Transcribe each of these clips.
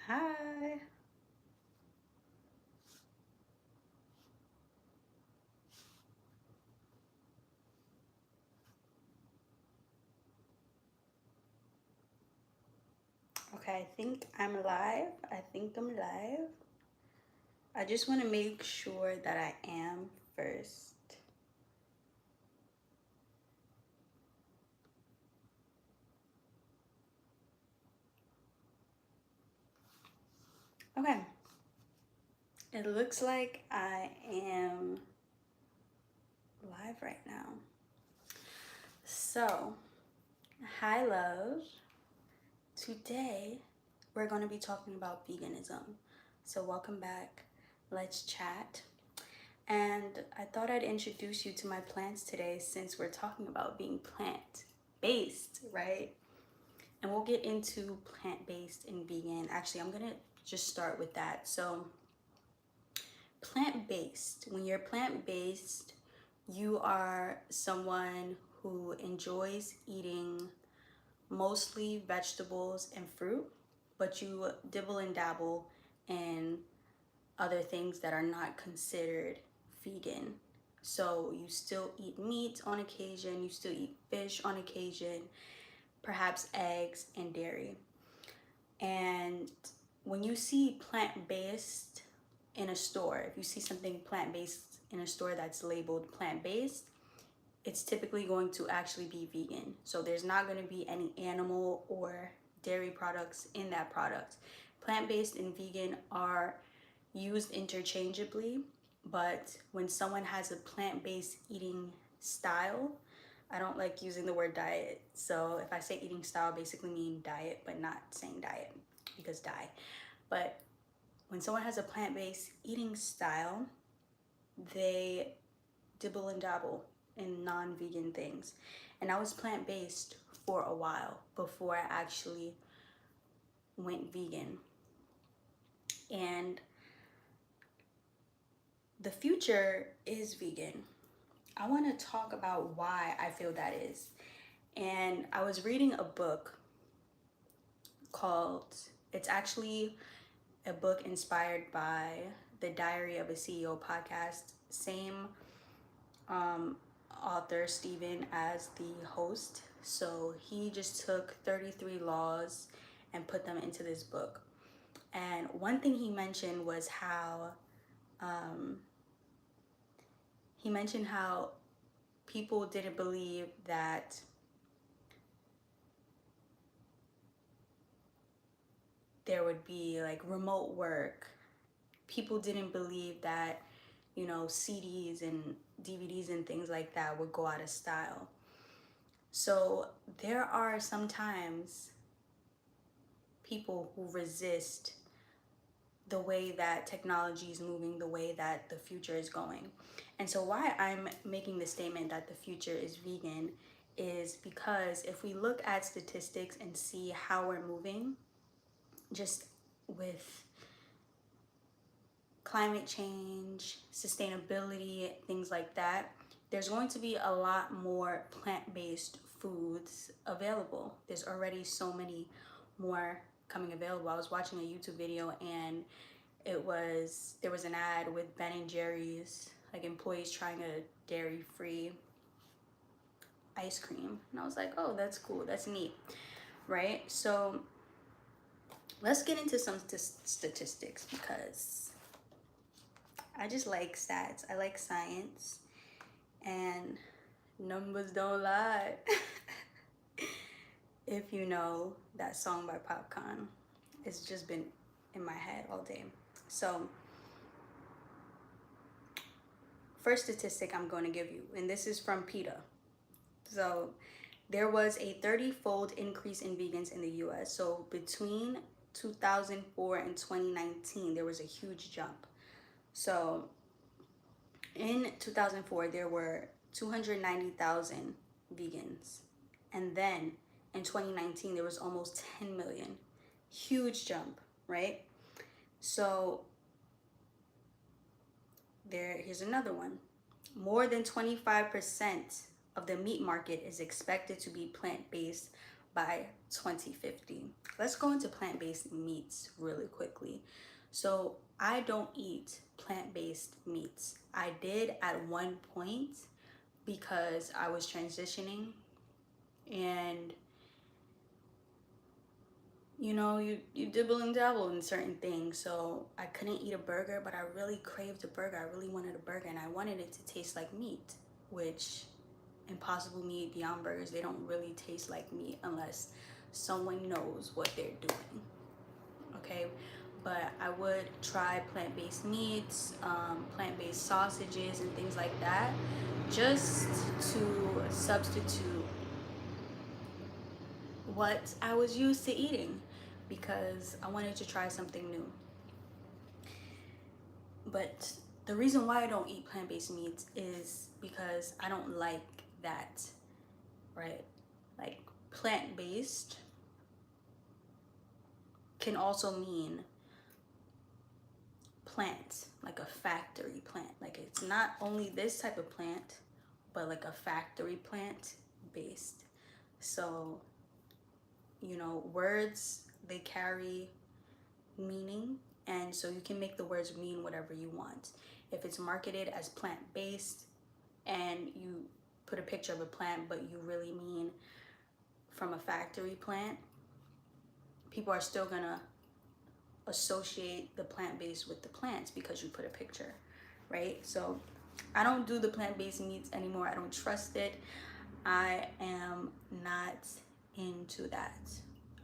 Hi. Okay, I think I'm live. I think I'm live. I just want to make sure that I am first. Okay, it looks like I am live right now. So, hi, love. Today, we're going to be talking about veganism. So, welcome back. Let's chat. And I thought I'd introduce you to my plants today since we're talking about being plant based, right? And we'll get into plant-based and vegan. Actually, I'm gonna just start with that. So, plant-based. When you're plant-based, you are someone who enjoys eating mostly vegetables and fruit, but you dibble and dabble in other things that are not considered vegan. So you still eat meat on occasion, you still eat fish on occasion, perhaps eggs and dairy. And when you see plant-based in a store, if you see something plant-based in a store that's labeled plant-based, it's typically going to actually be vegan. So there's not going to be any animal or dairy products in that product. Plant-based and vegan are used interchangeably, but when someone has a plant-based eating style, I don't like using the word diet. So if I say eating style, I basically mean diet, but not saying diet because die. But when someone has a plant-based eating style, they dibble and dabble in non-vegan things. And I was plant-based for a while before I actually went vegan. And the future is vegan. I want to talk about why I feel that is. And I was reading a book called, it's actually a book inspired by the Diary of a CEO podcast. Same author, Stephen, as the host. So he just took 33 laws and put them into this book. And one thing he mentioned was how um, people didn't believe that there would be like remote work. People didn't believe that, CDs and DVDs and things like that would go out of style. So there are sometimes people who resist the way that technology is moving, the way that the future is going. And so why I'm making the statement that the future is vegan is because if we look at statistics and see how we're moving, just with climate change, sustainability, things like that, there's going to be a lot more plant-based foods available. There's already so many more coming available. I was watching a YouTube video and there was an ad with Ben and Jerry's, like employees trying a dairy-free ice cream. And I was like, oh, that's cool, that's neat, right? So let's get into some statistics because I just like stats. I like science, and numbers don't lie. If you know that song by Popcorn, it's just been in my head all day. So, first statistic I'm going to give you, and this is from PETA. So, there was a 30-fold increase in vegans in the US. So, between 2004 and 2019, there was a huge jump. So, in 2004, there were 290,000 vegans. And then in 2019, there was almost 10 million. Huge jump, right? So here's another one. More than 25% of the meat market is expected to be plant-based by 2050. Let's go into plant-based meats really quickly. So I don't eat plant-based meats. I did at one point because I was transitioning, and you know, you dibble and dabble in certain things. So I couldn't eat a burger, but I really craved a burger. I really wanted a burger, and I wanted it to taste like meat, which Impossible Meat, Beyond Burgers, they don't really taste like meat unless someone knows what they're doing. Okay, but I would try plant-based meats, plant-based sausages, and things like that, just to substitute what I was used to eating, because I wanted to try something new. But the reason why I don't eat plant-based meats is because I don't like that, right? Like, plant-based can also mean plant, like a factory plant. Like, it's not only this type of plant, but like a factory plant based. So, you know, words, they carry meaning, and so you can make the words mean whatever you want. If it's marketed as plant-based and you put a picture of a plant, but you really mean from a factory plant, people are still gonna associate the plant-based with the plants because you put a picture, right? So I don't do the plant-based meats anymore. I don't trust it. I am not into that.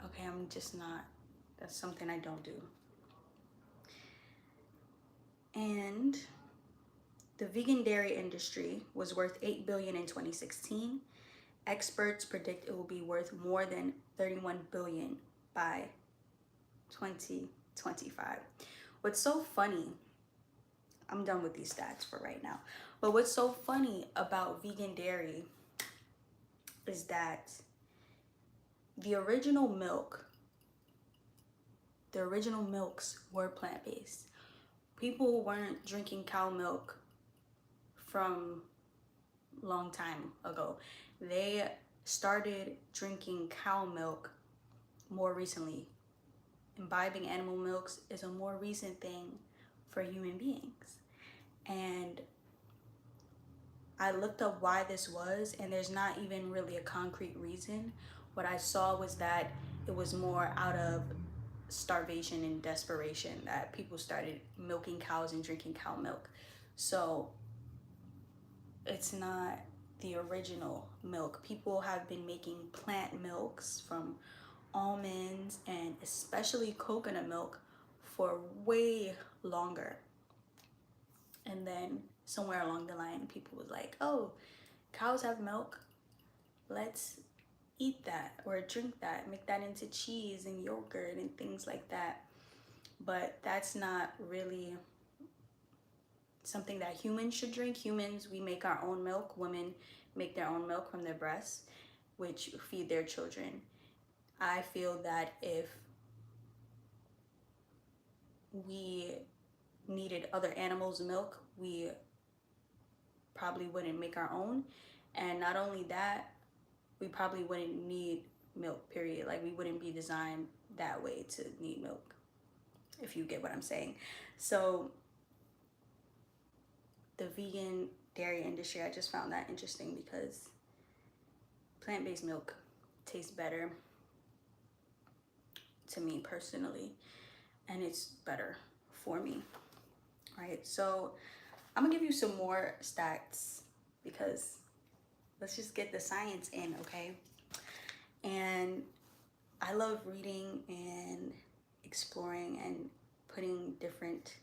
Okay, I'm just not. That's something I don't do. And the vegan dairy industry was worth 8 billion in 2016. Experts predict it will be worth more than 31 billion by 2025. What's so funny, I'm done with these stats for right now, but what's so funny about vegan dairy is that the original milks were plant-based. People weren't drinking cow milk from long time ago. They started drinking cow milk more recently. Imbibing animal milks is a more recent thing for human beings. And I looked up why this was, and there's not even really a concrete reason. What I saw was that it was more out of starvation and desperation that people started milking cows and drinking cow milk. So it's not the original milk. People have been making plant milks from almonds and especially coconut milk for way longer. And then somewhere along the line, people was like, oh, cows have milk. Let's eat that or drink that, make that into cheese and yogurt and things like that. But that's not really something that humans should drink. Humans, we make our own milk. Women make their own milk from their breasts, which feed their children. I feel that if we needed other animals' milk, we probably wouldn't make our own. And not only that, we probably wouldn't need milk, period. Like, we wouldn't be designed that way to need milk, if you get what I'm saying. So the vegan dairy industry, I just found that interesting because plant-based milk tastes better to me personally, and it's better for me, right? So I'm gonna give you some more stats because let's just get the science in, okay? And I love reading and exploring and putting different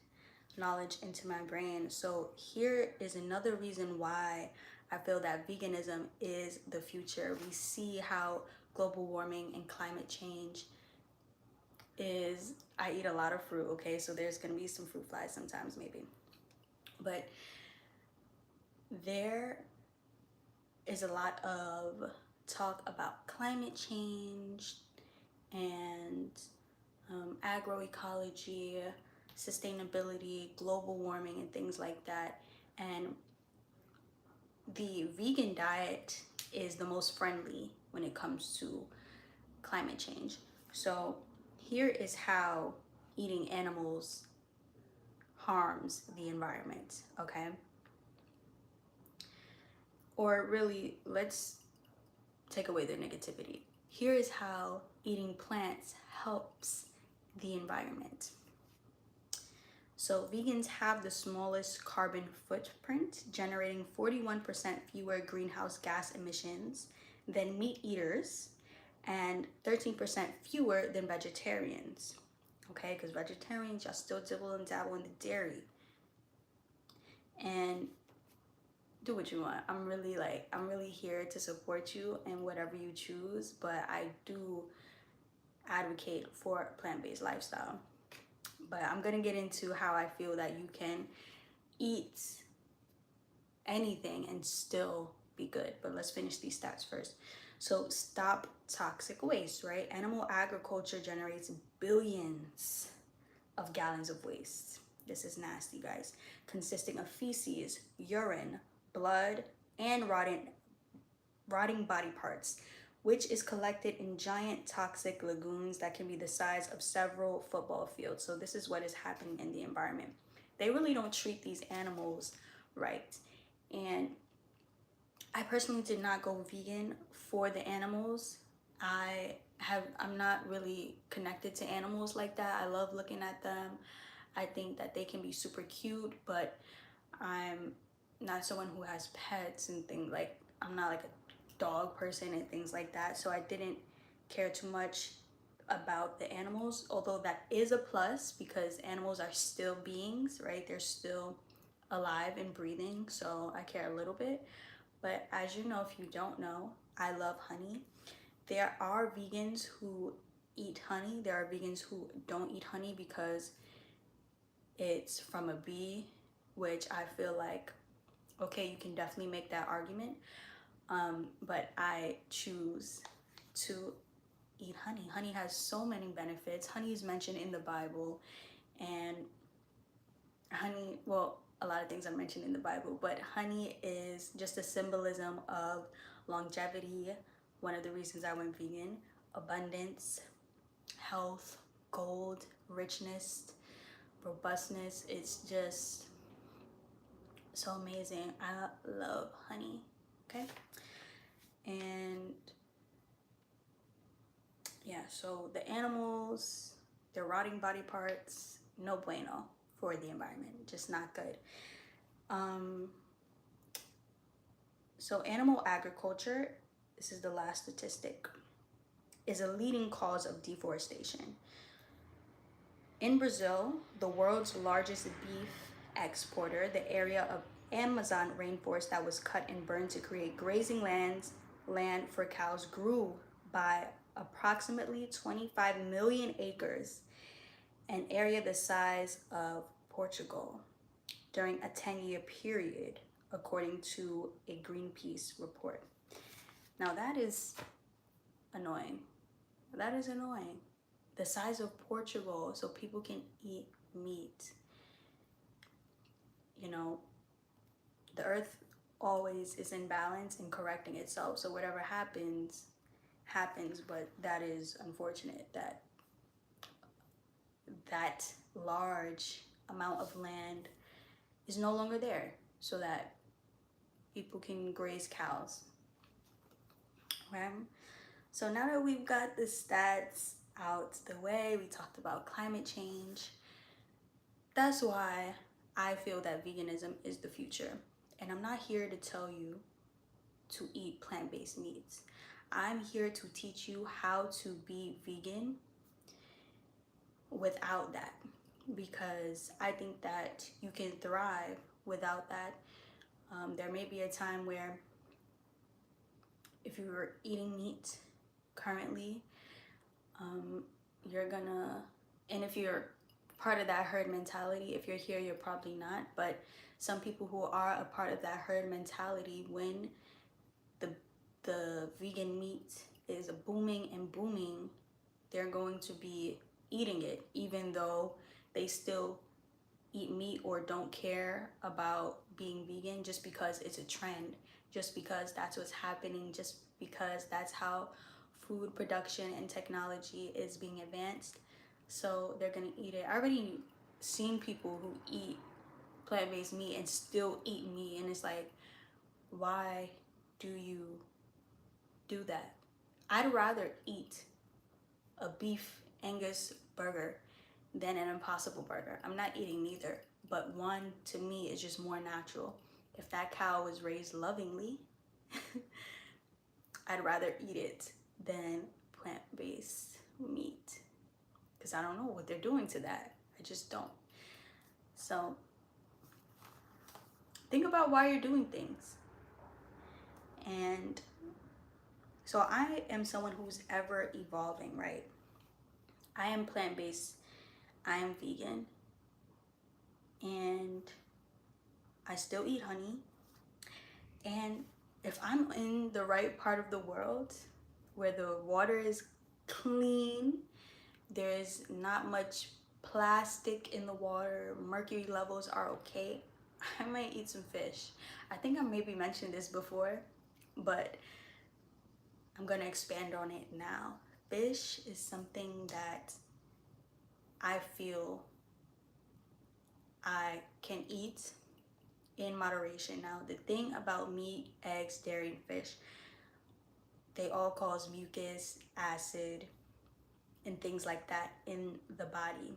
knowledge into my brain. So here is another reason why I feel that veganism is the future. We see how global warming and climate change is, I eat a lot of fruit, okay? So there's gonna be some fruit flies sometimes maybe. But there is a lot of talk about climate change and agroecology, sustainability, global warming, and things like that. And the vegan diet is the most friendly when it comes to climate change. So here is how eating animals harms the environment, okay? Or really, let's take away the negativity. Here is how eating plants helps the environment. So vegans have the smallest carbon footprint, generating 41% fewer greenhouse gas emissions than meat eaters and 13% fewer than vegetarians. Okay, because vegetarians, y'all still dibble and dabble in the dairy. And do what you want. I'm really here to support you in whatever you choose, but I do advocate for a plant-based lifestyle. But I'm gonna get into how I feel that you can eat anything and still be good. But let's finish these stats first. So stop toxic waste, right? Animal agriculture generates billions of gallons of waste. This is nasty, guys. Consisting of feces, urine, blood, and rotting body parts, which is collected in giant toxic lagoons that can be the size of several football fields. So this is what is happening in the environment. They really don't treat these animals right. And I personally did not go vegan for the animals. I'm not really connected to animals like that. I love looking at them. I think that they can be super cute, but I'm not someone who has pets and things like, I'm not like a dog person and things like that. So I didn't care too much about the animals, although that is a plus because animals are still beings, right? They're still alive and breathing. So I care a little bit. But as you know, if you don't know, I love honey. There are vegans who eat honey. There are vegans who don't eat honey because it's from a bee, which I feel like, okay, you can definitely make that argument. But I choose to eat honey. Honey has so many benefits. Honey is mentioned in the Bible, and honey, well, a lot of things are mentioned in the Bible, but honey is just a symbolism of longevity. One of the reasons I went vegan: abundance, health, gold, richness, robustness. It's just so amazing. I love honey. Okay. And yeah, so the animals, their rotting body parts, no bueno for the environment, just not good. So animal agriculture, this is the last statistic, is a leading cause of deforestation. In Brazil, the world's largest beef exporter, the area of Amazon rainforest that was cut and burned to create grazing land for cows grew by approximately 25 million acres, an area the size of Portugal, during a 10-year period, according to a Greenpeace report. Now that is annoying. That is annoying. The size of Portugal, so people can eat meat. You know, the earth always is in balance and correcting itself. So whatever happens, happens, but that is unfortunate that that large amount of land is no longer there so that people can graze cows. Right? So now that we've got the stats out the way, we talked about climate change. That's why I feel that veganism is the future. And I'm not here to tell you to eat plant-based meats. I'm here to teach you how to be vegan without that, because I think that you can thrive without that. There may be a time where if you were eating meat currently, you're gonna, and if you're part of that herd mentality, if you're here, you're probably not, but some people who are a part of that herd mentality, when the vegan meat is booming and booming, they're going to be eating it, even though they still eat meat or don't care about being vegan, just because it's a trend, just because that's what's happening, just because that's how food production and technology is being advanced, so they're gonna eat it. I already seen people who eat plant-based meat and still eat meat, and it's like, why do you do that? I'd rather eat a beef Angus burger than an Impossible burger. I'm not eating neither, but one to me is just more natural. If that cow was raised lovingly, I'd rather eat it than plant-based meat, because I don't know what they're doing to that. I just don't. So think about why you're doing things. And so I am someone who's ever evolving, right? I am plant-based, I am vegan, and I still eat honey. And if I'm in the right part of the world where the water is clean, there's not much plastic in the water, mercury levels are okay, I might eat some fish. I think I maybe mentioned this before, but I'm gonna expand on it now. Fish is something that I feel I can eat in moderation. Now, the thing about meat, eggs, dairy, and fish, they all cause mucus, acid, and things like that in the body.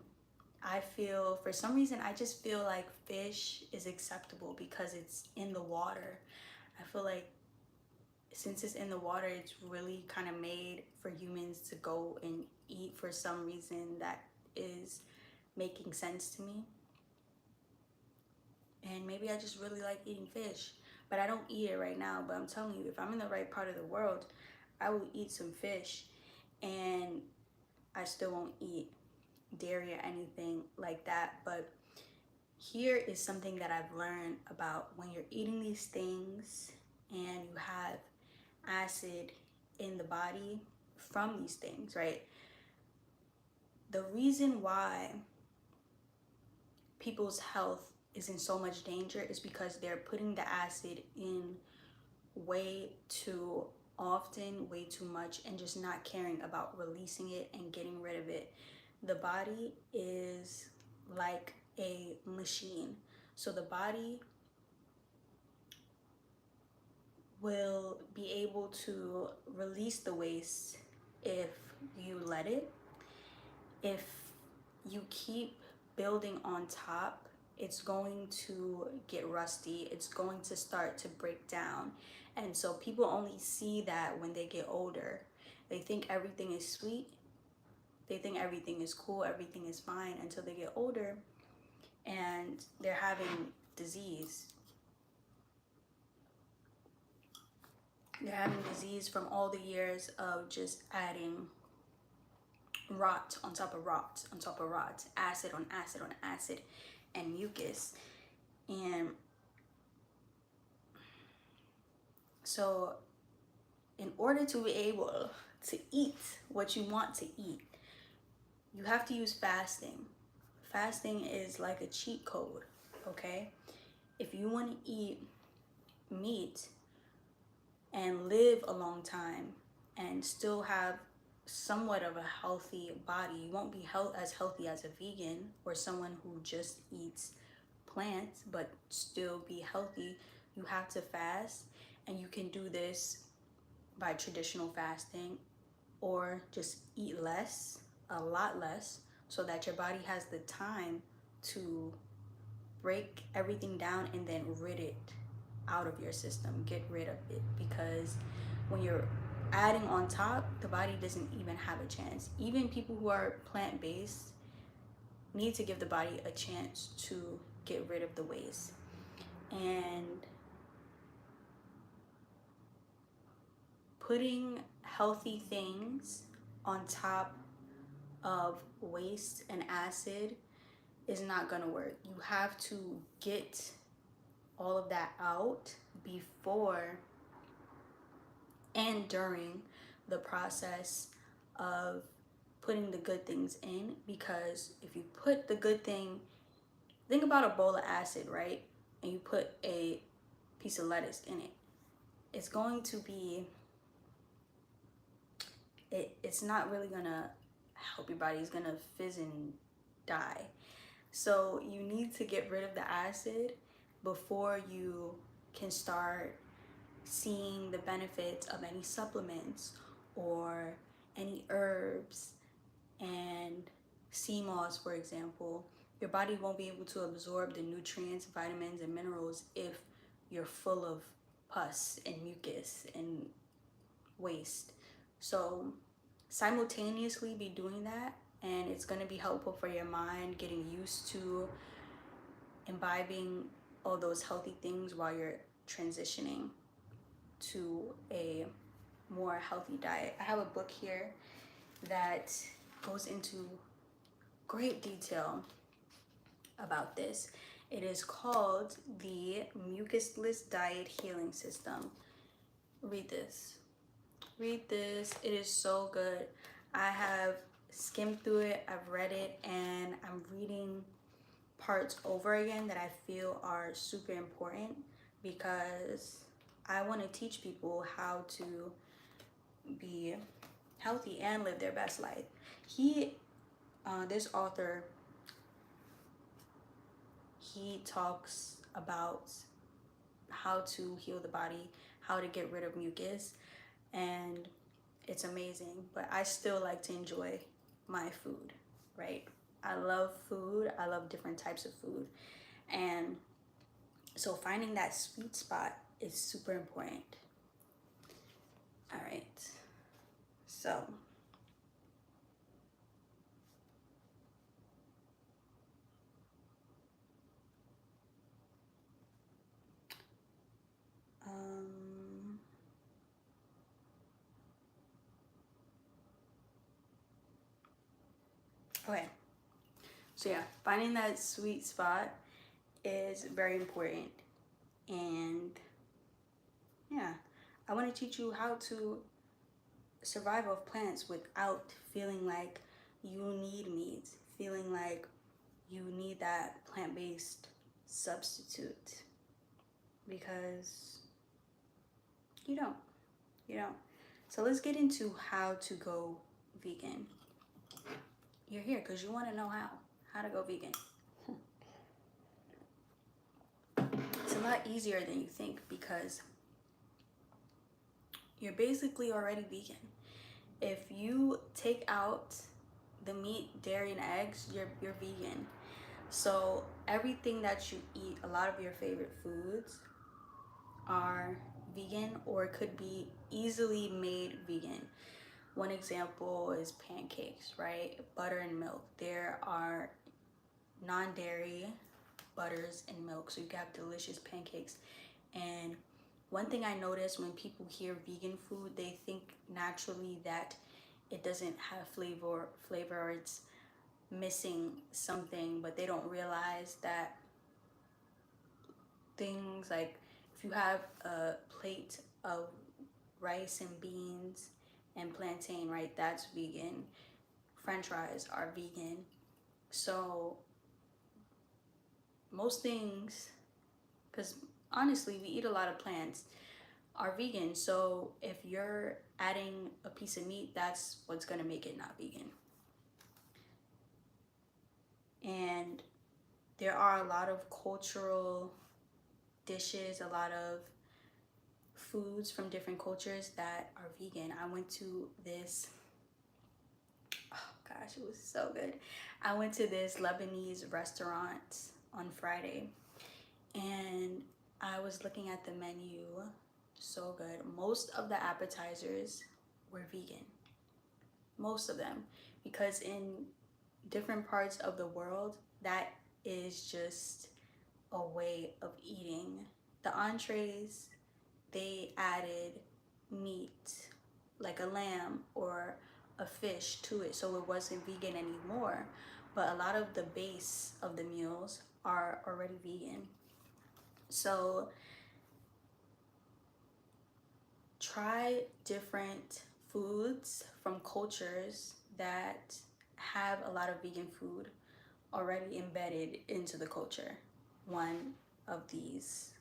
I feel, for some reason, I just feel like fish is acceptable because it's in the water. I feel like since it's in the water, it's really kind of made for humans to go and eat for some reason that is making sense to me. And maybe I just really like eating fish, but I don't eat it right now. But I'm telling you, if I'm in the right part of the world, I will eat some fish, and I still won't eat dairy or anything like that. But here is something that I've learned about when you're eating these things and you have acid in the body from these things, right? The reason why people's health is in so much danger is because they're putting the acid in way too often, way too much, and just not caring about releasing it and getting rid of it. The body is like a machine. So the body will be able to release the waste if you let it. If you keep building on top, it's going to get rusty. It's going to start to break down. And so people only see that when they get older. They think everything is sweet. They think everything is cool, everything is fine until they get older and they're having disease. They're having disease from all the years of just adding rot on top of rot on top of rot, acid on acid on acid, and mucus. And so in order to be able to eat what you want to eat, you have to use fasting. Fasting is like a cheat code, okay? If you want to eat meat and live a long time and still have somewhat of a healthy body, you won't be as healthy as a vegan or someone who just eats plants but still be healthy. You have to fast, and you can do this by traditional fasting or just eat less, a lot less, so that your body has the time to break everything down and then rid it out of your system, get rid of it. Because when you're adding on top, the body doesn't even have a chance. Even people who are plant-based need to give the body a chance to get rid of the waste. And putting healthy things on top of waste and acid is not gonna work. You have to get all of that out before and during the process of putting the good things in. Because if you put the good thing, think about a bowl of acid, right? And you put a piece of lettuce in it. It's going to be it's not really gonna help your body. It's gonna fizz and die. So you need to get rid of the acid before you can start seeing the benefits of any supplements or any herbs and sea moss, for example. Your body won't be able to absorb the nutrients, vitamins, and minerals if you're full of pus and mucus and waste. So simultaneously be doing that, and it's going to be helpful for your mind getting used to imbibing all those healthy things while you're transitioning to a more healthy diet. I have a book here that goes into great detail about this. It is called the Mucusless Diet Healing System. Read this. Read this. It is so good. I have skimmed through it, I've read it, and I'm reading parts over again that I feel are super important because I want to teach people how to be healthy and live their best life. This author, he talks about how to heal the body, how to get rid of mucus, and it's amazing. But I still like to enjoy my food, right? I love food. I love different types of food. And so finding that sweet spot is super important. All right. So okay. So yeah, finding that sweet spot is very important. And yeah, I want to teach you how to survive off plants without feeling like you need meat, feeling like you need that plant-based substitute, because you don't. You don't. So let's get into how to go vegan. You're here because you want to know how to go vegan. It's a lot easier than you think because you're basically already vegan. If you take out the meat, dairy, and eggs, you're vegan. So everything that you eat, a lot of your favorite foods are vegan or could be easily made vegan. One example is pancakes, right? Butter and milk. There are non-dairy butters and milk, so you can have delicious pancakes. And one thing I notice when people hear vegan food, they think naturally that it doesn't have flavor or it's missing something, but they don't realize that things like if you have a plate of rice and beans and plantain, right, that's vegan. French fries are vegan. So most things, because honestly we eat a lot of plants, are vegan. So if you're adding a piece of meat, that's what's going to make it not vegan. And there are a lot of cultural dishes, a lot of foods from different cultures that are vegan. I went to this, oh gosh, it was so good. I went to this Lebanese restaurant on Friday and I was looking at the menu. So good. Most of the appetizers were vegan. Most of them. Because in different parts of the world, that is just a way of eating. The entrees, they added meat, like a lamb or a fish to it, so it wasn't vegan anymore. But a lot of the base of the meals are already vegan. So try different foods from cultures that have a lot of vegan food already embedded into the culture. One of these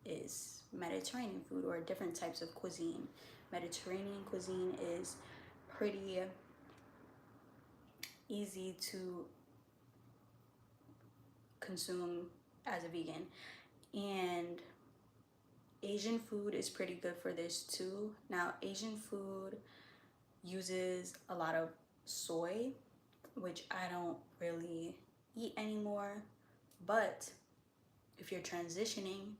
is Mediterranean food or different types of cuisine. Mediterranean cuisine is pretty easy to consume as a vegan. And Asian food is pretty good for this too. Now, Asian food uses a lot of soy, which I don't really eat anymore. But if you're transitioning,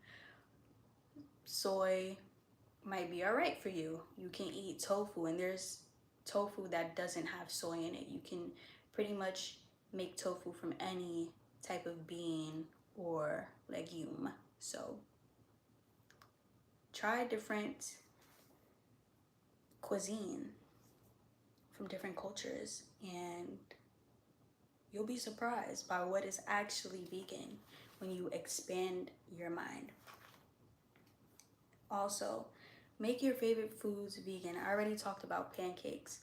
soy might be all right for you. You can eat tofu, and there's tofu that doesn't have soy in it. You can pretty much make tofu from any type of bean or legume. So try different cuisine from different cultures, and you'll be surprised by what is actually vegan when you expand your mind. Also, make your favorite foods vegan. I already talked about pancakes,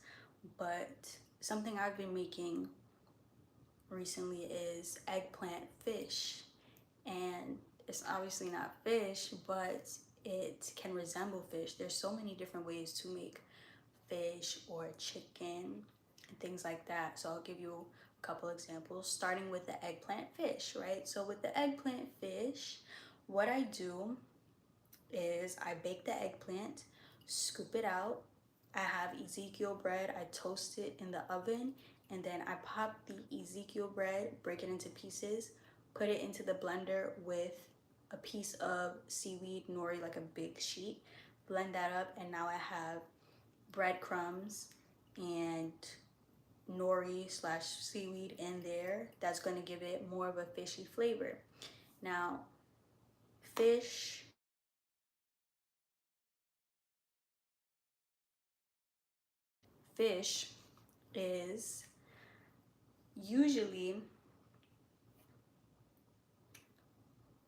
but something I've been making recently is eggplant fish. And it's obviously not fish, but it can resemble fish. There's so many different ways to make fish or chicken and things like that. So I'll give you a couple examples, starting with the eggplant fish, right? So with the eggplant fish, what I do is I bake the eggplant, scoop it out. I have Ezekiel bread, I toast it in the oven, and then I pop the Ezekiel bread, break it into pieces, put it into the blender with a piece of seaweed nori, like a big sheet, blend that up, and now I have breadcrumbs and nori slash seaweed in there. That's going to give it more of a fishy flavor. Now, fish is usually,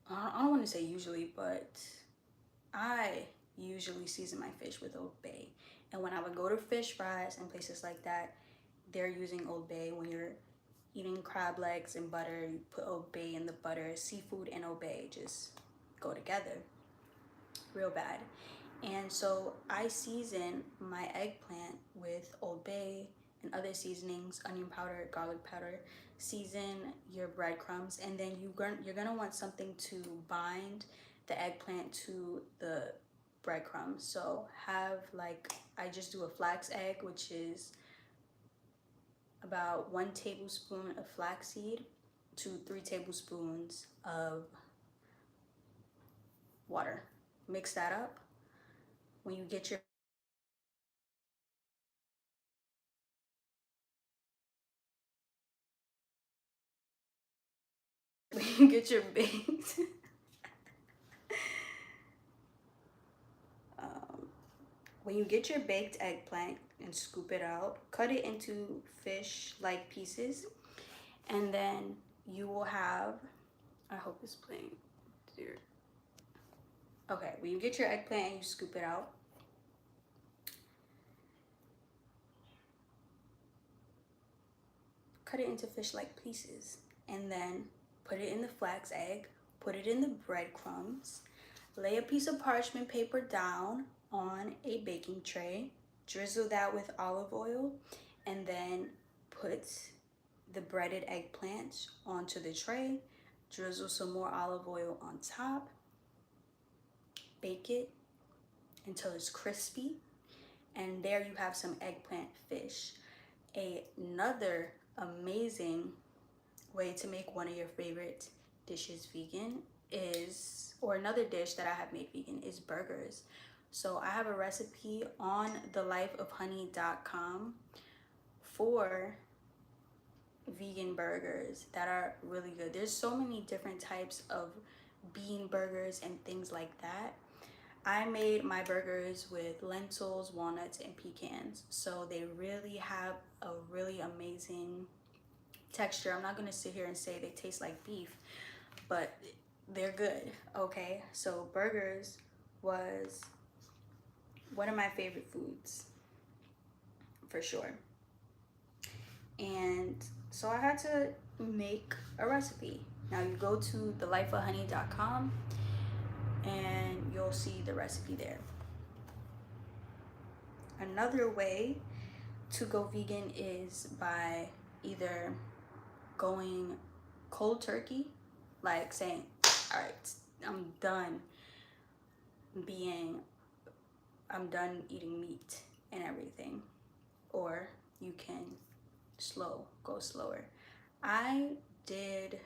I don't want to say usually, but I usually season my fish with Old Bay. And when I would go to fish fries and places like that, they're using Old Bay. When you're eating crab legs and butter, you put Old Bay in the butter. Seafood and Old Bay just go together real bad. And so I season my eggplant with Old Bay and other seasonings, onion powder, garlic powder. Season your breadcrumbs, and then you're gonna want something to bind the eggplant to the breadcrumbs. So have, like, I just do a flax egg, which is about 1 tablespoon of flaxseed to 3 tablespoons of water. Mix that up. When you get your when you get your baked when you get your baked eggplant and scoop it out, cut it into fish-like pieces, and then you will have, I hope it's playing here. Okay, when you get your eggplant and you scoop it out, cut it into fish-like pieces, and then put it in the flax egg, put it in the breadcrumbs, lay a piece of parchment paper down on a baking tray, drizzle that with olive oil, and then put the breaded eggplant onto the tray, drizzle some more olive oil on top, bake it until it's crispy, and there you have some eggplant fish. Another amazing way to make one of your favorite dishes vegan is, or another dish that I have made vegan is burgers. So I have a recipe on thelifeofhoney.com for vegan burgers that are really good. There's so many different types of bean burgers and things like that. I made my burgers with lentils, walnuts, and pecans. So they really have a really amazing texture. I'm not gonna sit here and say they taste like beef, but they're good, okay? So burgers was one of my favorite foods, for sure. And so I had to make a recipe. Now you go to thelifeofhoney.com and you'll see the recipe there. Another way to go vegan is by either going cold turkey, like saying, all right, I'm done being, I'm done eating meat and everything. Or you can go slower. I did,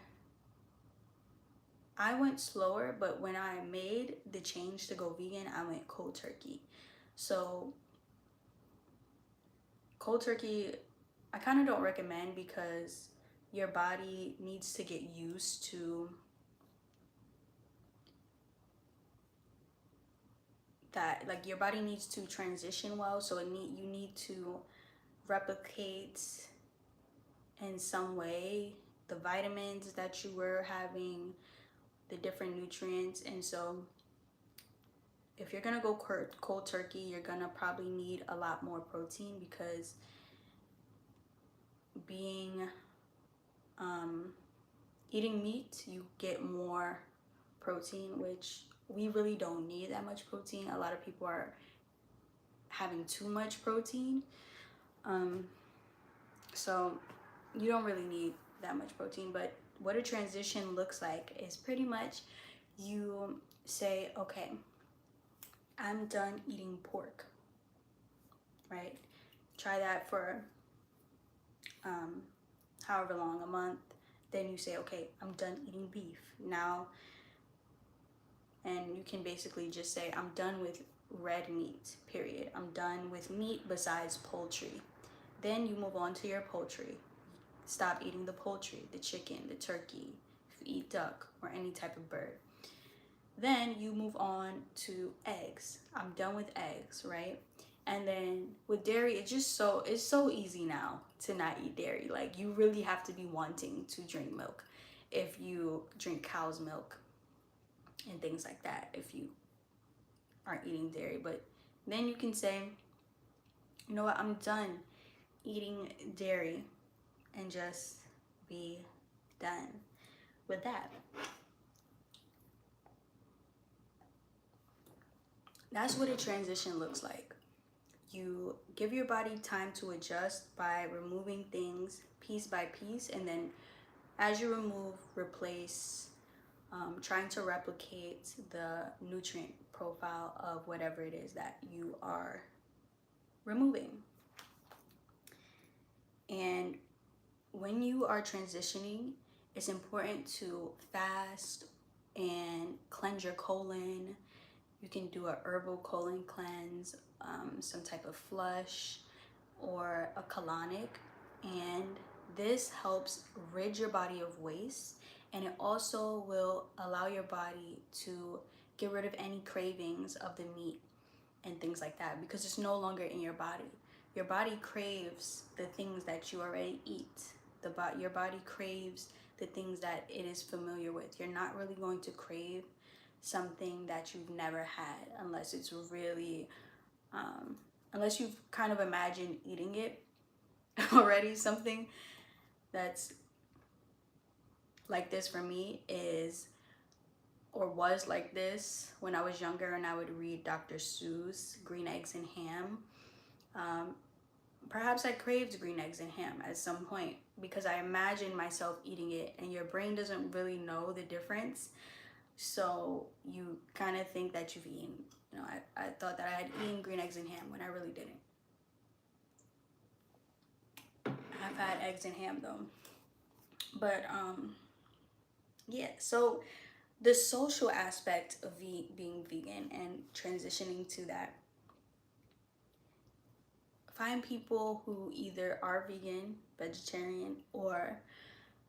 I went slower, but when I made the change to go vegan, I went cold turkey. So cold turkey, I kind of don't recommend because your body needs to get used to that. Like your body needs to transition well, so you need to replicate in some way the vitamins that you were having, the different nutrients. And so if you're gonna go cold turkey, you're gonna probably need a lot more protein because being eating meat, you get more protein, which we really don't need that much protein. A lot of people are having too much protein. So you don't really need that much protein. But what a transition looks like is pretty much you say, okay, I'm done eating pork, right? Try that for however long, a month. Then you say, okay, I'm done eating beef now. And you can basically just say, I'm done with red meat, period. I'm done with meat besides poultry. Then you move on to your poultry. Stop eating the poultry, the chicken, the turkey, if you eat duck or any type of bird. Then you move on to eggs. I'm done with eggs, right? And then with dairy, it's so easy now to not eat dairy. Like you really have to be wanting to drink milk if you drink cow's milk and things like that, if you aren't eating dairy. But then you can say, you know what, I'm done eating dairy, and just be done with that. That's what a transition looks like. You give your body time to adjust by removing things piece by piece, and then as you remove, replace, trying to replicate the nutrient profile of whatever it is that you are removing. And when you are transitioning, it's important to fast and cleanse your colon. You can do a herbal colon cleanse, some type of flush, or a colonic. And this helps rid your body of waste, and it also will allow your body to get rid of any cravings of the meat and things like that, because it's no longer in your body. Your body craves the things that you already eat. Your body craves the things that it is familiar with. You're not really going to crave something that you've never had unless it's really, unless you've kind of imagined eating it already. Something that's like this for me is, or was like this when I was younger and I would read Dr. Seuss, Green Eggs and Ham. Perhaps I craved green eggs and ham at some point because I imagined myself eating it, and your brain doesn't really know the difference. So you kind of think that you've eaten, you know, I thought that I had eaten green eggs and ham when I really didn't. I've had eggs and ham though. But yeah, so the social aspect of being vegan and transitioning to that. Find people who either are vegan, vegetarian, or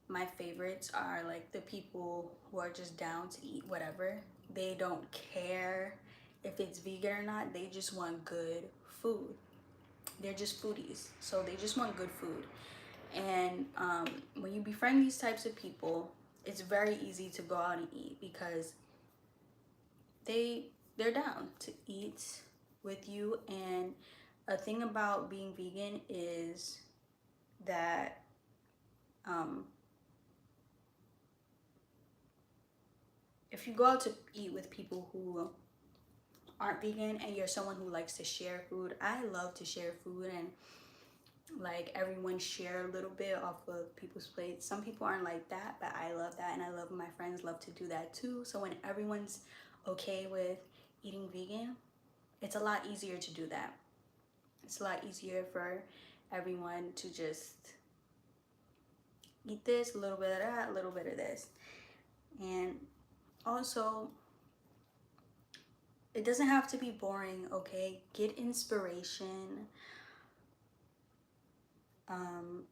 my favorites are like the people who are just down to eat whatever. They don't care if it's vegan or not. They just want good food. They're just foodies, so they just want good food. And when you befriend these types of people, it's very easy to go out and eat because they're down to eat with you. And a thing about being vegan is that if you go out to eat with people who aren't vegan and you're someone who likes to share food, I love to share food, and like everyone share a little bit off of people's plates. Some people aren't like that, but I love that, and I love my friends love to do that too. So when everyone's okay with eating vegan, it's a lot easier to do that. It's a lot easier for everyone to just eat this, a little bit of that, a little bit of this. And also, it doesn't have to be boring, okay? Get inspiration. Um,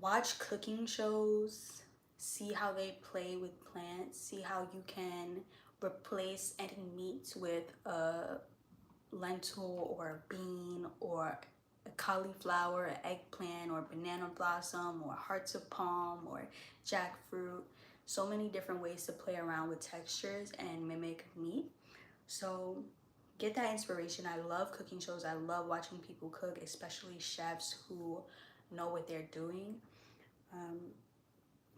Watch cooking shows, see how they play with plants, see how you can replace any meat with a lentil or a bean or a cauliflower, eggplant, or banana blossom, or hearts of palm, or jackfruit. So many different ways to play around with textures and mimic meat. So get that inspiration. I love cooking shows. I love watching people cook, especially chefs who know what they're doing.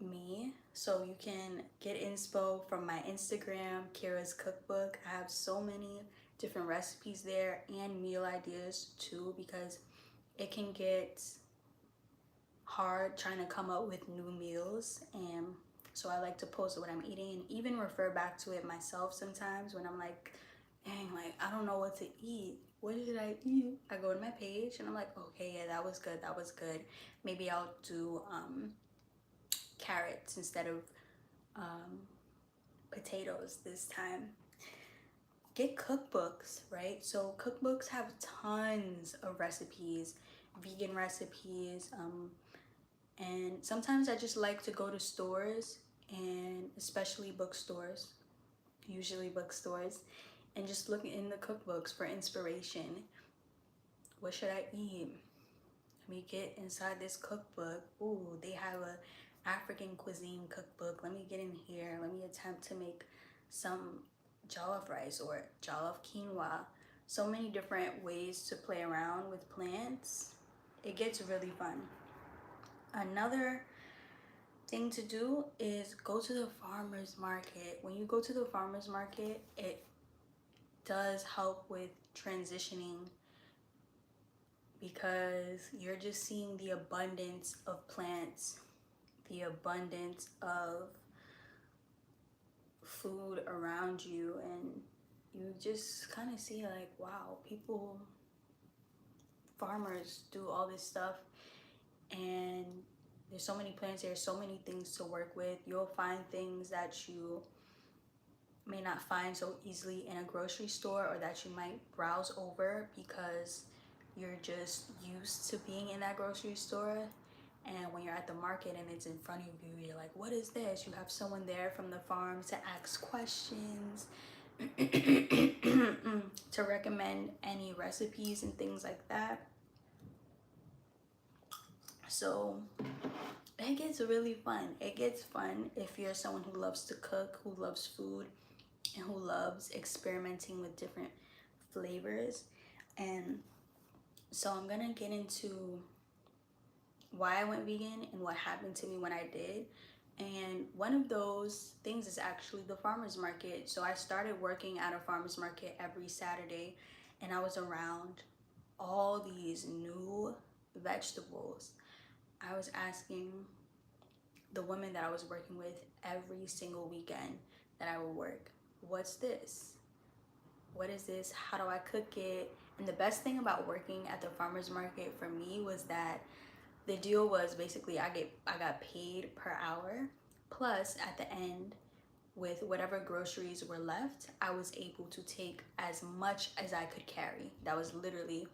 Me. So you can get inspo from my Instagram, Kira's Cookbook. I have so many different recipes there and meal ideas too, because it can get hard trying to come up with new meals. And so I like to post what I'm eating and even refer back to it myself sometimes when I'm like, dang, like I don't know what to eat. What did I eat? I go to my page and I'm like, okay, yeah, that was good. That was good. Maybe I'll do carrots instead of potatoes this time. Get cookbooks, right? So cookbooks have tons of recipes, vegan recipes, and sometimes I just like to go to stores, and especially bookstores, usually bookstores, and just look in the cookbooks for inspiration. What should I eat? Let me get inside this cookbook. Ooh, they have a African cuisine cookbook. Let me get in here. Let me attempt to make some jollof rice or jollof quinoa. So many different ways to play around with plants. It gets really fun. Another thing to do is go to the farmer's market. When you go to the farmer's market, it does help with transitioning because you're just seeing the abundance of plants, the abundance of food around you, and you just kind of see like, wow, people, farmers do all this stuff, and there's so many plants, there's so many things to work with. You'll find things that you may not find so easily in a grocery store, or that you might browse over because you're just used to being in that grocery store. And when you're at the market and it's in front of you, you're like, what is this? You have someone there from the farm to ask questions, to recommend any recipes and things like that. So it gets really fun. It gets fun if you're someone who loves to cook, who loves food, and who loves experimenting with different flavors. And so I'm gonna get into why I went vegan and what happened to me when I did. And one of those things is actually the farmer's market. So I started working at a farmer's market every Saturday, and I was around all these new vegetables. I was asking the women that I was working with every single weekend that I would work, what's this? What is this? How do I cook it? And the best thing about working at the farmer's market for me was that the deal was basically I got paid per hour, plus at the end, with whatever groceries were left, I was able to take as much as I could carry. That was literally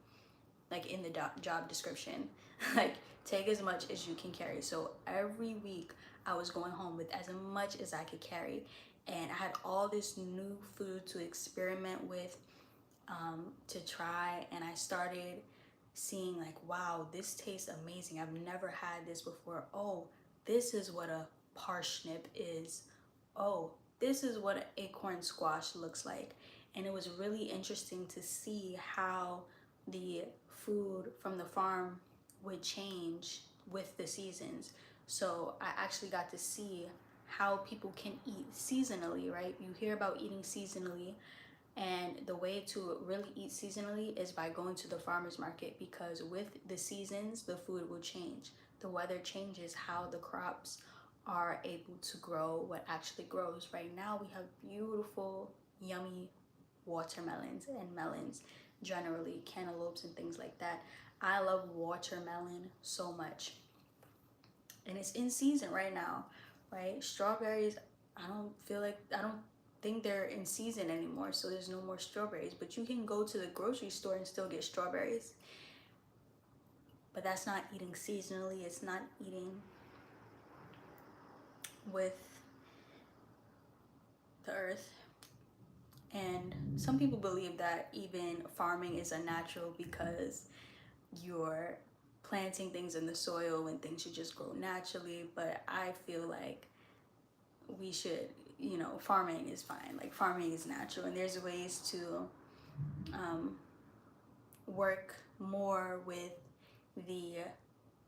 like in the job description. Like, take as much as you can carry. So every week I was going home with as much as I could carry, and I had all this new food to experiment with, to try. And I started seeing like, wow, this tastes amazing. I've never had this before. Oh, this is what a parsnip is. Oh, this is what an acorn squash looks like. And it was really interesting to see how the food from the farm would change with the seasons. So I actually got to see how people can eat seasonally, right? You hear about eating seasonally, And the way to really eat seasonally is by going to the farmer's market, because with the seasons, the food will change. The weather changes how the crops are able to grow what actually grows. Right now, we have beautiful, yummy watermelons and melons, generally, cantaloupes and things like that. I love watermelon so much. And it's in season right now, right? Strawberries, I don't think they're in season anymore, so there's no more strawberries. But you can go to the grocery store and still get strawberries. But that's not eating seasonally, it's not eating with the earth. And some people believe that even farming is unnatural because you're planting things in the soil and things should just grow naturally. But I feel like we should, farming is fine. Like, farming is natural, and there's ways to work more with the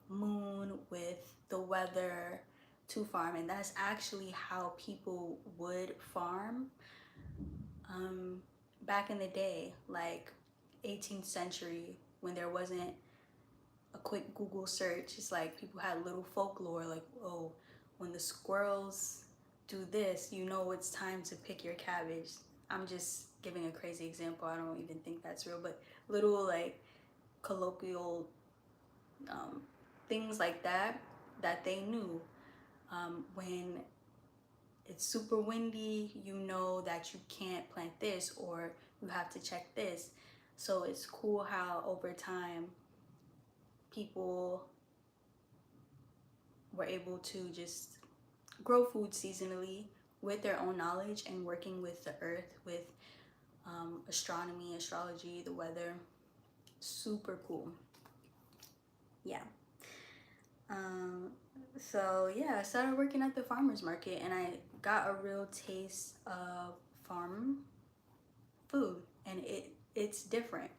moon, with the weather to farm. And that's actually how people would farm back in the day, like 18th century, when there wasn't a quick Google search. It's like people had little folklore, like, oh, when the squirrels do this, it's time to pick your cabbage. I'm just giving a crazy example. I don't even think that's real, but little like colloquial things like that they knew. When it's super windy, that you can't plant this, or you have to check this. So it's cool how over time people were able to just grow food seasonally with their own knowledge and working with the earth, with astronomy, astrology, the weather. Super cool. Yeah. So yeah, I started working at the farmer's market, and I got a real taste of farm food, and it's different.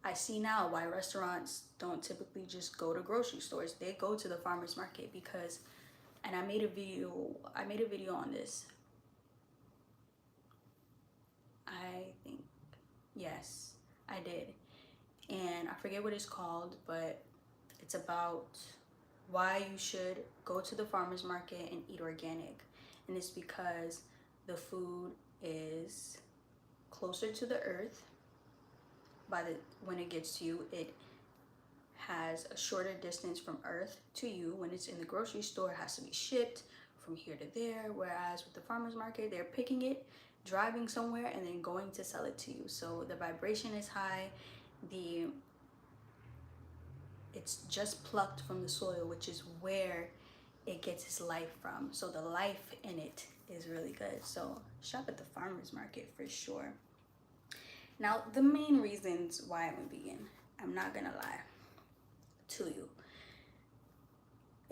I see now why restaurants don't typically just go to grocery stores. They go to the farmer's market because, and I made a video on this. I think, yes, I did. And I forget what it's called, but it's about why you should go to the farmer's market and eat organic. And it's because the food is closer to the earth. When it gets to you, it has a shorter distance from earth to you. When it's in the grocery store, it has to be shipped from here to there. Whereas with the farmer's market, they're picking it, driving somewhere, and then going to sell it to you. So the vibration is high. It's just plucked from the soil, which is where it gets its life from. So the life in it is really good. So shop at the farmer's market for sure. Now, the main reasons why I went vegan, I'm not gonna lie to you.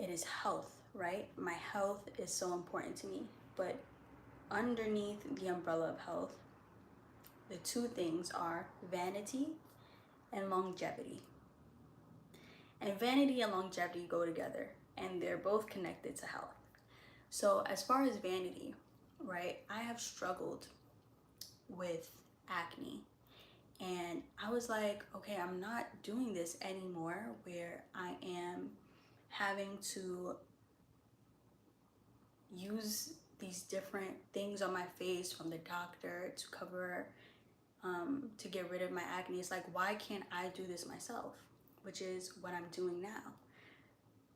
It is health, right? My health is so important to me. But underneath the umbrella of health, the two things are vanity and longevity. And vanity and longevity go together, and they're both connected to health. So as far as vanity, right, I have struggled with acne. And I was like, okay, I'm not doing this anymore, where I am having to use these different things on my face from the doctor to cover, to get rid of my acne. It's like, why can't I do this myself? Which is what I'm doing now.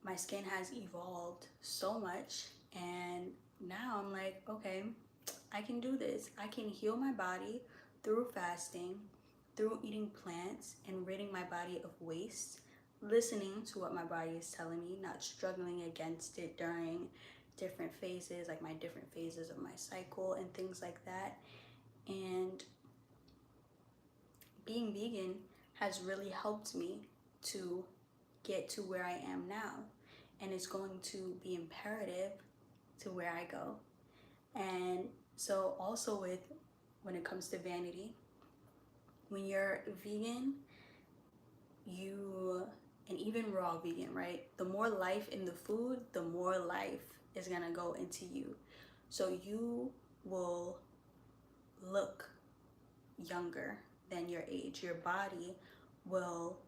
My skin has evolved so much, and now I'm like, okay, I can do this. I can heal my body through fasting, through eating plants and ridding my body of waste, listening to what my body is telling me, not struggling against it during different phases, like my different phases of my cycle and things like that. And being vegan has really helped me to get to where I am now. And it's going to be imperative to where I go. And so also when it comes to vanity, when you're vegan, and even raw vegan, right? The more life in the food, the more life is gonna go into you. So you will look younger than your age. Your body will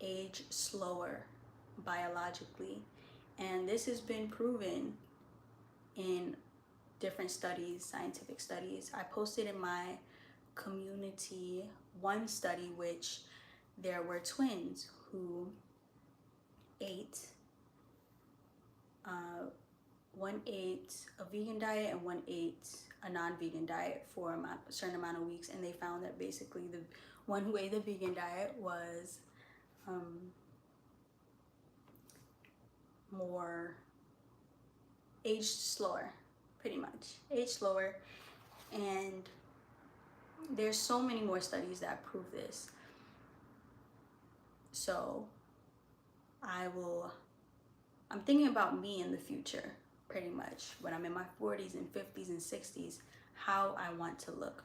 age slower biologically. And this has been proven in different studies, scientific studies. I posted in my community one study which there were twins who ate, one ate a vegan diet and one ate a non-vegan diet for a certain amount of weeks, and they found that basically the one who ate the vegan diet was more aged slower, pretty much aged slower. And there's so many more studies that prove this. So I'm thinking about me in the future, pretty much when I'm in my 40s and 50s and 60s, how I want to look.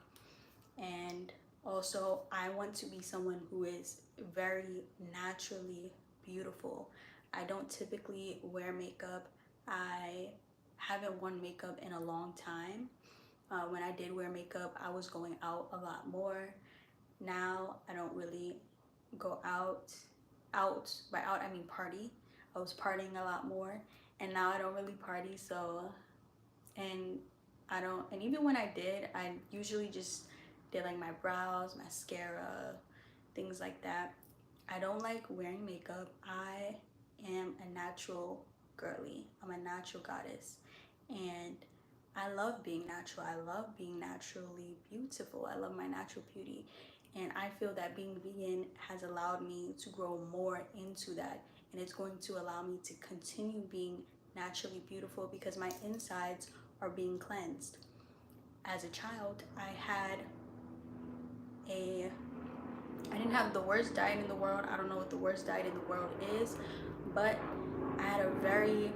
And also I want to be someone who is very naturally beautiful. I don't typically wear makeup. I haven't worn makeup in a long time. When I did wear makeup, I was going out a lot more. Now I don't really go out. By out I mean party. I was partying a lot more, and now I don't really party. So, and even when I did, I usually just did like my brows, mascara, things like that. I don't like wearing makeup. I am a natural girly. I'm a natural goddess, and I love being natural. I love being naturally beautiful. I love my natural beauty. And I feel that being vegan has allowed me to grow more into that. And it's going to allow me to continue being naturally beautiful because my insides are being cleansed. As a child, I didn't have the worst diet in the world. I don't know what the worst diet in the world is, but I had a very,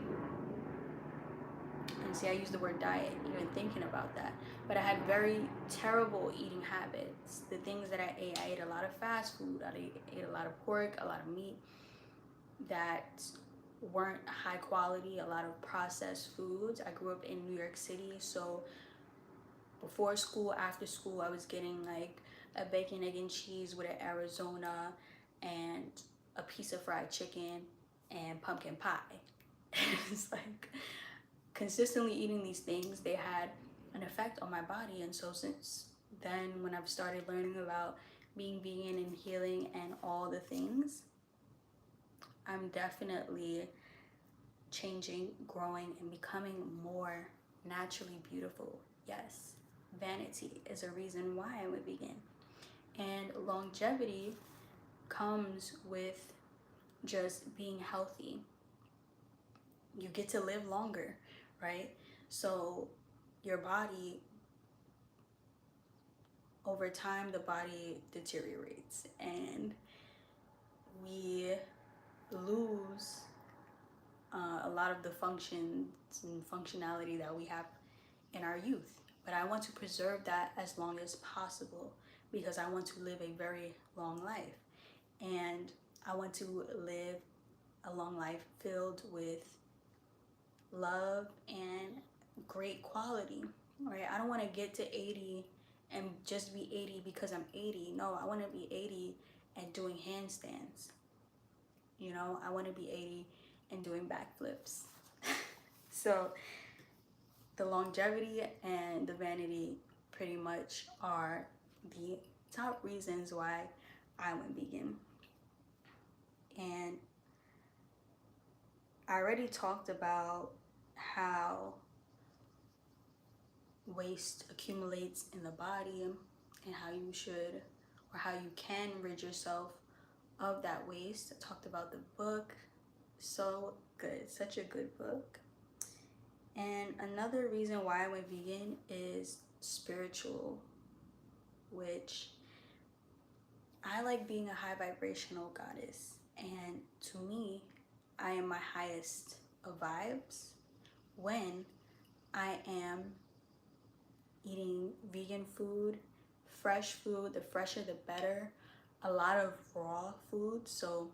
and see, I use the word diet even thinking about that, but I had very terrible eating habits. The things that I ate a lot of fast food, I ate a lot of pork, a lot of meat that weren't high quality, a lot of processed foods. I grew up in New York City, so before school, after school, I was getting like a bacon, egg, and cheese with an Arizona and a piece of fried chicken and pumpkin pie. It's like consistently eating these things, they had an effect on my body. And so since then, when I've started learning about being vegan and healing and all the things, I'm definitely changing, growing, and becoming more naturally beautiful. Yes, vanity is a reason why I'm a vegan. And longevity comes with just being healthy. You get to live longer, right? So your body, over time, the body deteriorates and we lose a lot of the functions and functionality that we have in our youth. But I want to preserve that as long as possible because I want to live a very long life. And I want to live a long life filled with love and great quality, right? I don't want to get to 80 and just be 80 because I'm 80. No, I want to be 80 and doing handstands. You know, I want to be 80 and doing backflips. So the longevity and the vanity pretty much are the top reasons why I went vegan. And I already talked about how waste accumulates in the body and how you should, or how you can rid yourself of that waste. I talked about the book. So good, such a good book. And another reason why I went vegan is spiritual, which I like being a high vibrational goddess. And to me, I am my highest of vibes when I am eating vegan food, fresh food. The fresher the better. A lot of raw food, so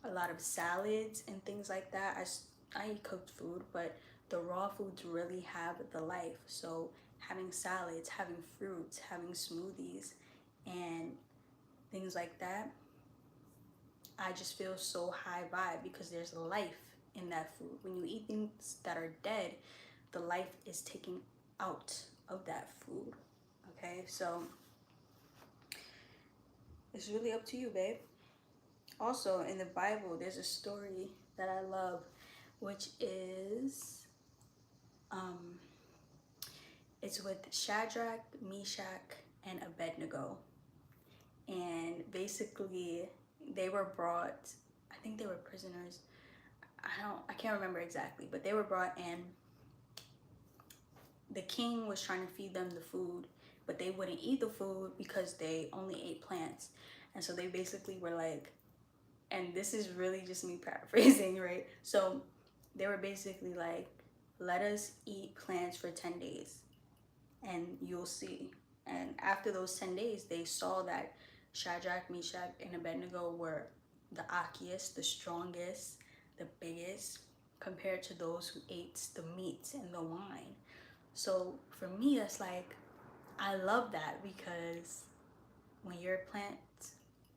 a lot of salads and things like that. I eat cooked food, but the raw foods really have the life. So having salads, having fruits, having smoothies, and things like that, I just feel so high vibe because there's life in that food. When you eat things that are dead, the life is taken out of that food. Okay, so it's really up to you, babe. Also, in the Bible, there's a story that I love, which is um, it's with Shadrach, Meshach, and Abednego. And basically, they were brought, I think they were prisoners. I can't remember exactly, but they were brought in. The king was trying to feed them the food, but they wouldn't eat the food because they only ate plants. And so they basically were like, and this is really just me paraphrasing, right? So they were basically like, let us eat plants for 10 days and you'll see. And after those 10 days, they saw that Shadrach, Meshach, and Abednego were the akiest, the strongest, the biggest, compared to those who ate the meat and the wine. So for me, that's like, I love that because when you're plant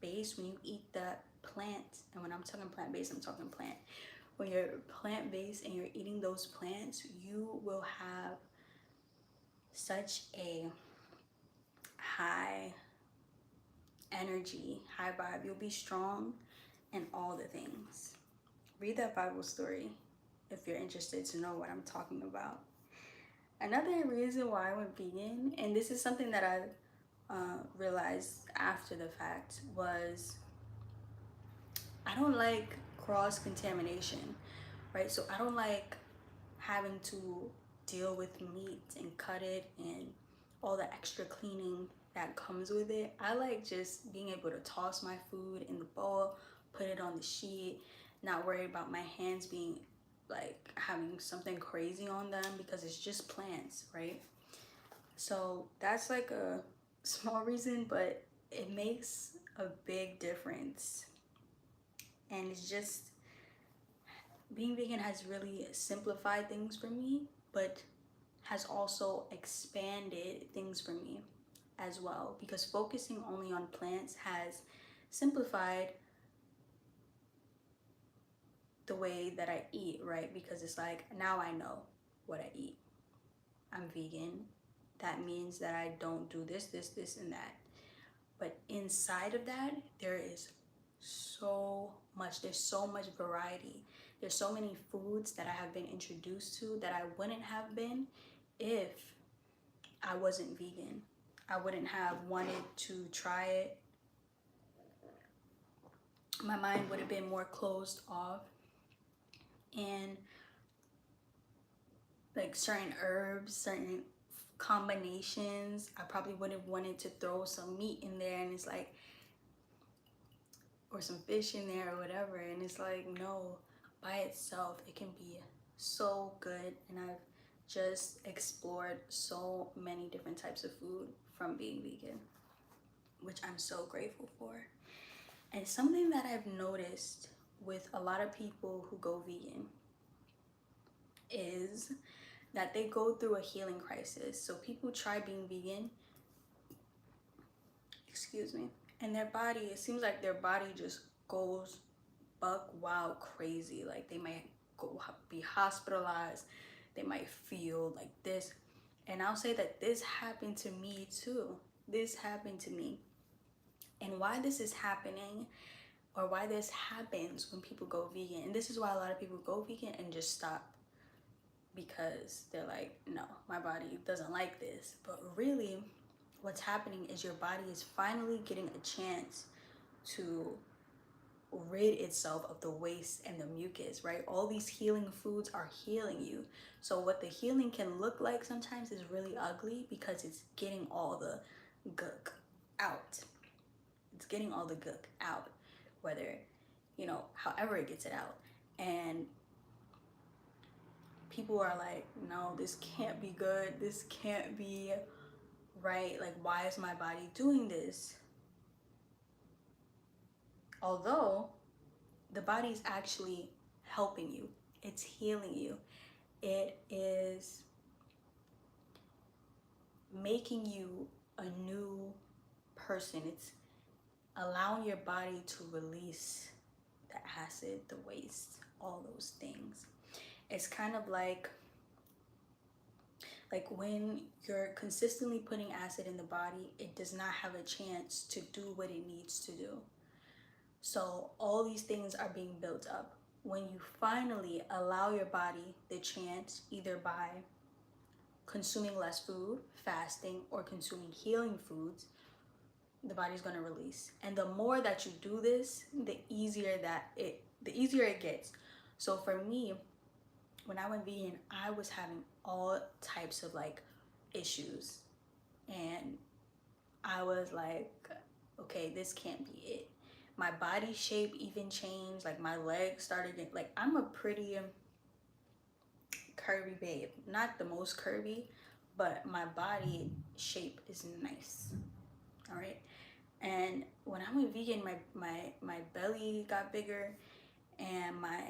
based, when you eat that plant, and when I'm talking plant based, I'm talking plant. When you're plant based and you're eating those plants, you will have such a high energy, high vibe. You'll be strong and all the things. Read that Bible story if you're interested to know what I'm talking about. Another reason why I went vegan, and this is something that I realized after the fact, was I don't like cross contamination, right? So I don't like having to deal with meat and cut it and all the extra cleaning that comes with it. I like just being able to toss my food in the bowl, put it on the sheet, not worry about my hands being like having something crazy on them because it's just plants, right? So that's like a small reason, but it makes a big difference. And it's just, being vegan has really simplified things for me, but has also expanded things for me as well, because focusing only on plants has simplified the way that I eat, right? Because it's like, now I know what I eat. I'm vegan. That means that I don't do this, this, this, and that. But inside of that, there is so much. There's so much variety. There's so many foods that I have been introduced to that I wouldn't have been if I wasn't vegan. I wouldn't have wanted to try it. My mind would have been more closed off. And like certain herbs, certain combinations, I probably would have wanted to throw some meat in there, and it's like, or some fish in there or whatever, and it's like, no, by itself it can be so good. And I've just explored so many different types of food from being vegan, which I'm so grateful for. And something that I've noticed with a lot of people who go vegan is that they go through a healing crisis. So people try being vegan, excuse me, and their body, it seems like their body just goes buck wild crazy. Like they might be hospitalized, they might feel like this. And I'll say that this happened to me too. This happened to me. And why this is happening, or why this happens when people go vegan, and this is why a lot of people go vegan and just stop, because they're like, no, my body doesn't like this. But really, what's happening is your body is finally getting a chance to rid itself of the waste and the mucus, right? All these healing foods are healing you. So what the healing can look like sometimes is really ugly because it's getting all the gook out. It's getting all the gook out, whether, however it gets it out. And people are like, no, this can't be good. This can't be right. Like, why is my body doing this? Although the body's actually helping you, it's healing you. It is making you a new person. It's allowing your body to release the acid, the waste, all those things. It's kind of like when you're consistently putting acid in the body, it does not have a chance to do what it needs to do. So all these things are being built up. When you finally allow your body the chance, either by consuming less food, fasting, or consuming healing foods, the body's going to release. And the more that you do this, the easier it gets. So for me, when I went vegan, I was having all types of like issues, and I was like, okay, this can't be it. My body shape even changed. Like my legs started getting, like, I'm a pretty curvy babe. Not the most curvy, but my body shape is nice. All right. And when I went vegan, my belly got bigger and my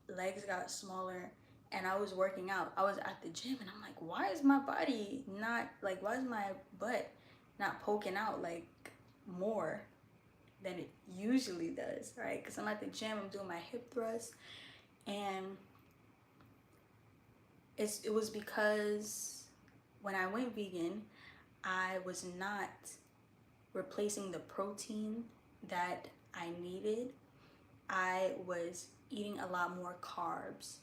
legs got smaller, and I was working out. I was at the gym and I'm like, why is my body not like, why is my butt not poking out like more than it usually does, right? Because I'm at the gym, I'm doing my hip thrust, and it was because when I went vegan, I was not replacing the protein that I needed. I was eating a lot more carbs,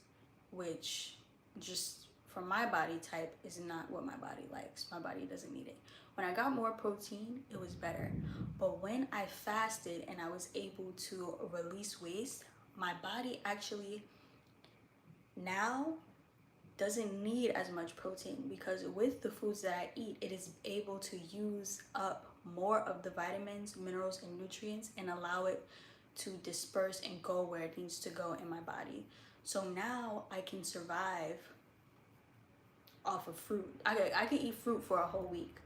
which just for my body type is not what my body likes. My body doesn't need it. When I got more protein, it was better. But when I fasted and I was able to release waste, my body actually now doesn't need as much protein, because with the foods that I eat, it is able to use up more of the vitamins, minerals, and nutrients and allow it to disperse and go where it needs to go in my body. So now I can survive off of fruit. I could eat fruit for a whole week,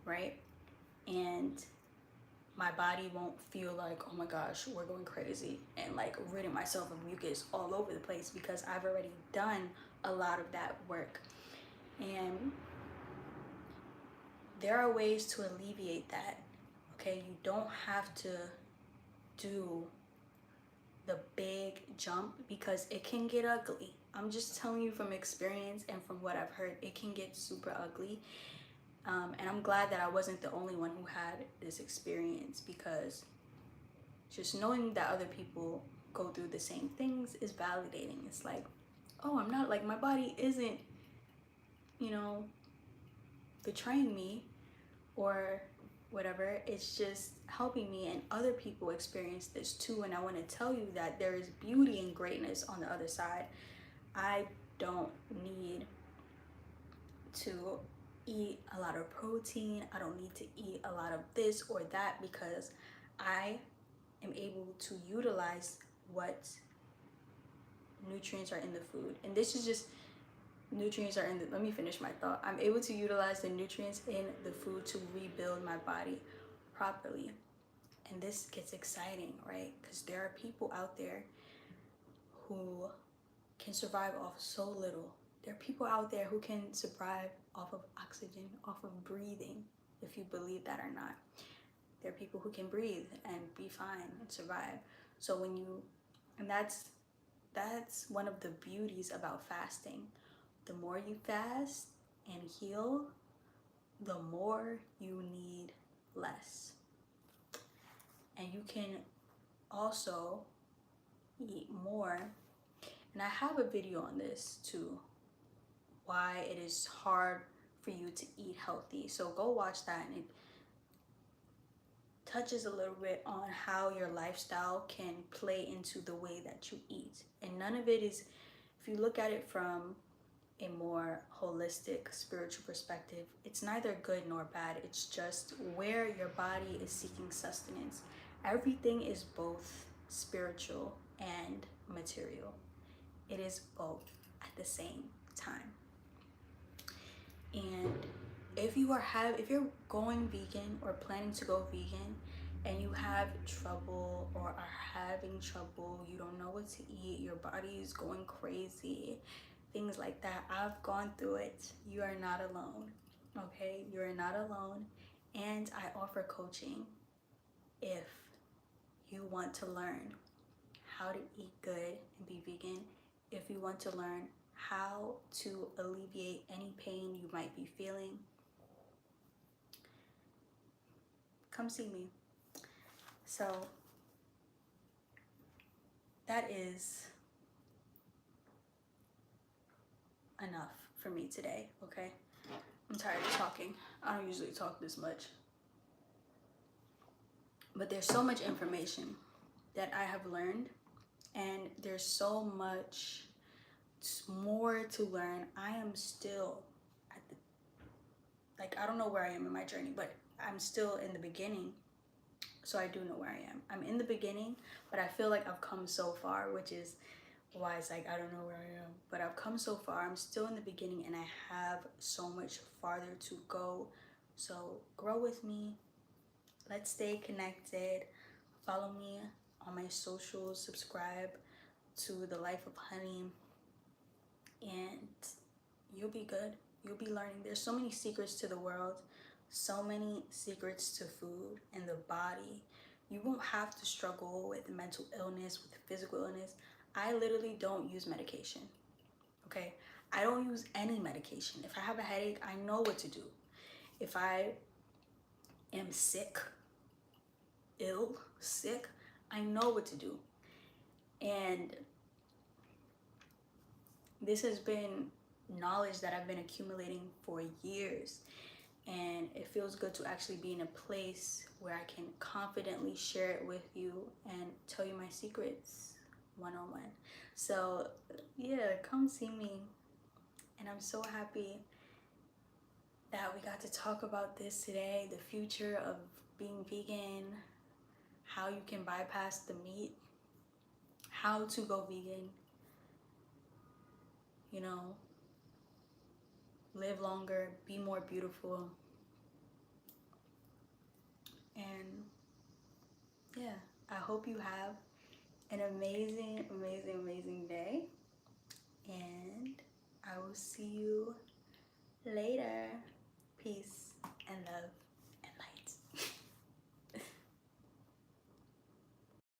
right? And my body won't feel like, oh my gosh, we're going crazy, and like ridding myself of mucus all over the place, because I've already done a lot of that work. And there are ways to alleviate that, okay? You don't have to do the big jump, because it can get ugly. I'm just telling you from experience and from what I've heard, it can get super ugly. And I'm glad that I wasn't the only one who had this experience, because just knowing that other people go through the same things is validating. It's like, oh, I'm not, like, my body isn't, betraying me or whatever. It's just helping me, and other people experience this too. And I want to tell you that there is beauty and greatness on the other side. I don't need to eat a lot of protein. I don't need to eat a lot of this or that, because I am able to utilize what nutrients are in the food. And this is just nutrients are in the, let me finish my thought. I'm able to utilize the nutrients in the food to rebuild my body properly. And this gets exciting, right? Because there are people out there who can survive off so little. There are people out there who can survive off of oxygen, off of breathing, if you believe that or not. There are people who can breathe and be fine and survive. So that's one of the beauties about fasting. The more you fast and heal, the more you need less. And you can also eat more. And I have a video on this too, why it is hard for you to eat healthy. So go watch that, and it touches a little bit on how your lifestyle can play into the way that you eat. And none of it is, if you look at it from a more holistic spiritual perspective, it's neither good nor bad. It's just where your body is seeking sustenance. Everything is both spiritual and material. It is both at the same time. And if you're going vegan or planning to go vegan, and you have trouble or are having trouble, you don't know what to eat, your body is going crazy, things like that, I've gone through it. You are not alone. Okay, you're not alone. And I offer coaching if you want to learn how to eat good and be vegan, if you want to learn how to alleviate any pain you might be feeling, come see me. So that is enough for me today, okay? I'm tired of talking. I don't usually talk this much. But there's so much information that I have learned, and there's so much more to learn. I am still at the, like, I don't know where I am in my journey, but I'm still in the beginning. So I do know where I am. I'm in the beginning, but I feel like I've come so far, which is why it's like I don't know where I am. But I've come so far. I'm still in the beginning, and I have so much farther to go. So grow with me. Let's stay connected. Follow me on my socials. Subscribe to The Life of Honey, and you'll be good. You'll be learning. There's so many secrets to the world, so many secrets to food and the body. You won't have to struggle with mental illness, with physical illness. I literally don't use medication, okay? I don't use any medication. If I have a headache, I know what to do. If I am sick, I know what to do. And this has been knowledge that I've been accumulating for years. And it feels good to actually be in a place where I can confidently share it with you and tell you my secrets one-on-one. So yeah, come see me. And I'm so happy that we got to talk about this today, the future of being vegan, how you can bypass the meat, how to go vegan, you know, live longer, be more beautiful. And yeah, I hope you have an amazing, amazing, amazing day. And I will see you later.